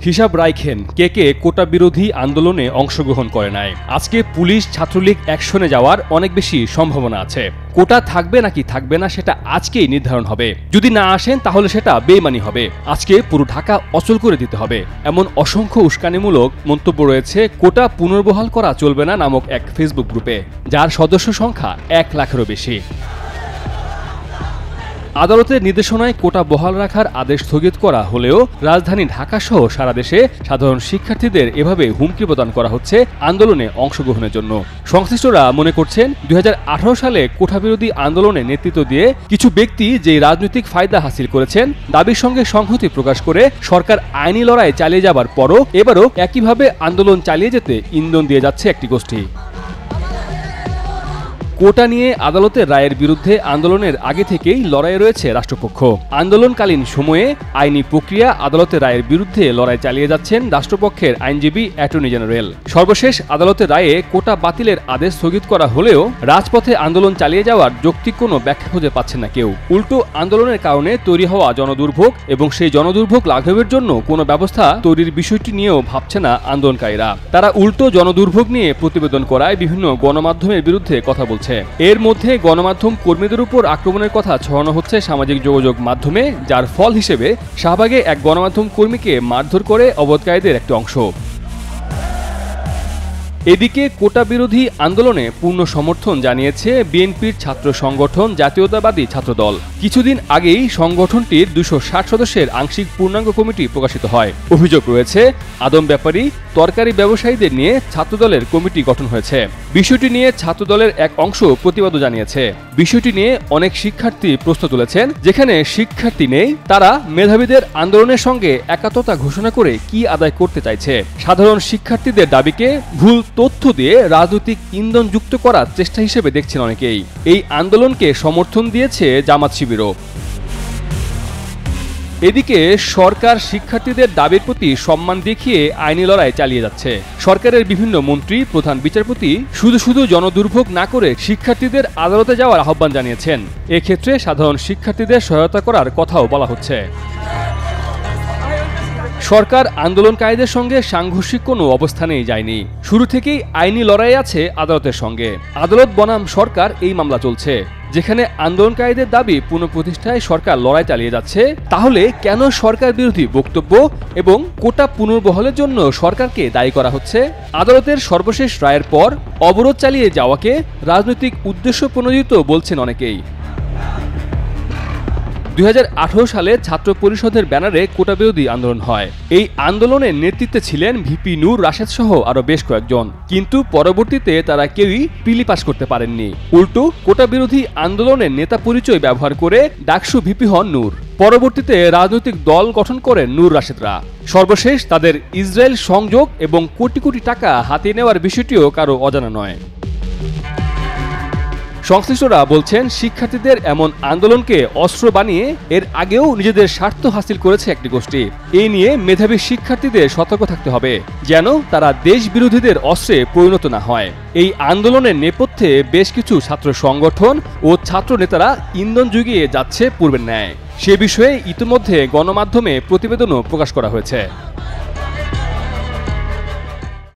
হিসাব রাখেন কে কে কোটা বিরোধী আন্দোলনে অংশগ্রহণ করে নাই। আজকে পুলিশ ছাত্রলীগ অ্যাকশনে যাওয়ার অনেক বেশি সম্ভাবনা আছে। কোটা থাকবে নাকি থাকবে না সেটা আজকেই নির্ধারণ হবে। যদি না আসেন তাহলে সেটা বেইমানি হবে। আজকে পুরো ঢাকা অচল করে দিতে হবে, এমন অসংখ্য উস্কানিমূলক মন্তব্য রয়েছে কোটা পুনর্বহাল করা চলবে না নামক এক ফেসবুক গ্রুপে, যার সদস্য সংখ্যা 1 লাখেরও বেশি। আদালতের নির্দেশনায় কোটা বহাল রাখার আদেশ স্থগিত করা হলেও রাজধানী ঢাকাসহ সারা দেশে সাধারণ শিক্ষার্থীদের এভাবে হুমকি প্রদান করা হচ্ছে আন্দোলনে অংশগ্রহণের জন্য। সংশ্লিষ্টরা মনে করছেন 2018 সালে কোটা বিরোধী আন্দোলনে নেতৃত্ব দিয়ে কিছু ব্যক্তি যে রাজনৈতিক ফায়দা হাসিল করেছেন, দাবির সঙ্গে সংহতি প্রকাশ করে সরকার আইনি লড়াই চালিয়ে যাবার পরও এবারও একইভাবে আন্দোলন চালিয়ে যেতে ইন্ধন দিয়ে যাচ্ছে একটি গোষ্ঠী। কোটা নিয়ে আদালতের রায়ের বিরুদ্ধে আন্দোলনের আগে থেকেই লড়াইয়ে রয়েছে রাষ্ট্রপক্ষ। আন্দোলনকালীন সময়ে আইনি প্রক্রিয়া, আদালতের রায়ের বিরুদ্ধে লড়াই চালিয়ে যাচ্ছেন রাষ্ট্রপক্ষের আইনজীবী অ্যাটর্নি জেনারেল। সর্বশেষ আদালতের রায়ে কোটা বাতিলের আদেশ স্থগিত করা হলেও রাজপথে আন্দোলন চালিয়ে যাওয়ার যৌক্তিক কোনো ব্যাখ্যা খুঁজে পাচ্ছেন না কেউ। উল্টো আন্দোলনের কারণে তৈরি হওয়া জনদুর্ভোগ এবং সেই জনদুর্ভোগ লাঘবের জন্য কোনো ব্যবস্থা তৈরির বিষয়টি নিয়েও ভাবছে না আন্দোলনকারীরা। তারা উল্টো জনদুর্ভোগ নিয়ে প্রতিবেদন করায় বিভিন্ন গণমাধ্যমের বিরুদ্ধে কথা বলছে। এর মধ্যে গণমাধ্যম কর্মীদের উপর আক্রমণের কথা ছড়ানো হচ্ছে সামাজিক যোগাযোগ মাধ্যমে, যার ফল হিসেবে শাহবাগে এক গণমাধ্যম কর্মীকে মারধর করে অবরোধকারীদের একটি অংশ। এদিকে কোটা বিরোধী আন্দোলনে পূর্ণ সমর্থন জানিয়েছে বিএনপির ছাত্র সংগঠন জাতীয়তাবাদী ছাত্রদল। কিছুদিন আগেই সংগঠনটির 260 সদস্যের আংশিক পূর্ণাঙ্গ কমিটি প্রকাশিত হয়। অভিযোগ রয়েছে আদম ব্যাপারী, তরকারি ব্যবসায়ীদের নিয়ে ছাত্রদলের কমিটি গঠন হয়েছে। বিষয়টি নিয়ে ছাত্রদলের এক অংশ প্রতিবাদও জানিয়েছে। বিষয়টি নিয়ে অনেক শিক্ষার্থী প্রশ্ন তুলেছেন, যেখানে শিক্ষার্থী নেই তারা মেধাবীদের আন্দোলনের সঙ্গে একাত্মতা ঘোষণা করে কি আদায় করতে চাইছে। সাধারণ শিক্ষার্থীদের দাবিকে ভুল তথ্য দিয়ে রাজনৈতিক ইন্ধন যুক্ত করার চেষ্টা হিসেবে দেখছেন অনেকেই। এই আন্দোলনকে সমর্থন দিয়েছে জামাত শিবিরও। এদিকে সরকার শিক্ষার্থীদের দাবির প্রতি সম্মান দেখিয়ে আইনি লড়াই চালিয়ে যাচ্ছে। সরকারের বিভিন্ন মন্ত্রী, প্রধান বিচারপতি শুধু জনদুর্ভোগ না করে শিক্ষার্থীদের আদালতে যাওয়ার আহ্বান জানিয়েছেন। এক্ষেত্রে সাধারণ শিক্ষার্থীদের সহায়তা করার কথাও বলা হচ্ছে। সরকার আন্দোলনকারীদের সঙ্গে সাংঘর্ষিক কোনো অবস্থানেই যায়নি। শুরু থেকেই আইনি লড়াই আছে আদালতের সঙ্গে। আদালত বনাম সরকার এই মামলা চলছে। যেখানে আন্দোলনকারীদের দাবি পুনঃপ্রতিষ্ঠায় সরকার লড়াই চালিয়ে যাচ্ছে, তাহলে কেন সরকার বিরোধী বক্তব্য এবং কোটা পুনর্বহালের জন্য সরকারকে দায়ী করা হচ্ছে? আদালতের সর্বশেষ রায়ের পর অবরোধ চালিয়ে যাওয়াকে রাজনৈতিক উদ্দেশ্য প্রণোদিত বলছেন অনেকেই। 2018 সালে ছাত্র পরিষদের ব্যানারে কোটা বিরোধী আন্দোলন হয়। এই আন্দোলনের নেতৃত্বে ছিলেন ভিপি নূর রাশেদ সহ আরো বেশ কয়েকজন, কিন্তু পরবর্তীতে তারা কেউই প্রিলি পাস করতে পারেননি। উল্টো কোটা বিরোধী আন্দোলনের নেতা পরিচয় ব্যবহার করে ডাকসু ভিপি হন নূর। পরবর্তীতে রাজনৈতিক দল গঠন করেন নূর রাশেদরা। সর্বশেষ তাদের ইসরায়েল সংযোগ এবং কোটি কোটি টাকা হাতিয়ে নেওয়ার বিষয়টিও কারো অজানা নয়। সংশ্লিষ্টরা বলছেন, শিক্ষার্থীদের এমন আন্দোলনকে অস্ত্র বানিয়ে এর আগেও নিজেদের স্বার্থ হাসিল করেছে একটি গোষ্ঠী। এই নিয়ে মেধাবী শিক্ষার্থীদের সতর্ক থাকতে হবে, যেন তারা দেশ বিরোধীদের অস্ত্রে পরিণত না হয়। এই আন্দোলনের নেপথ্যে বেশ কিছু ছাত্র সংগঠন ও ছাত্র নেতারা ইন্ধন জুগিয়ে যাচ্ছে পূর্বের ন্যায়। সে বিষয়ে ইতিমধ্যে গণমাধ্যমে প্রতিবেদনও প্রকাশ করা হয়েছে।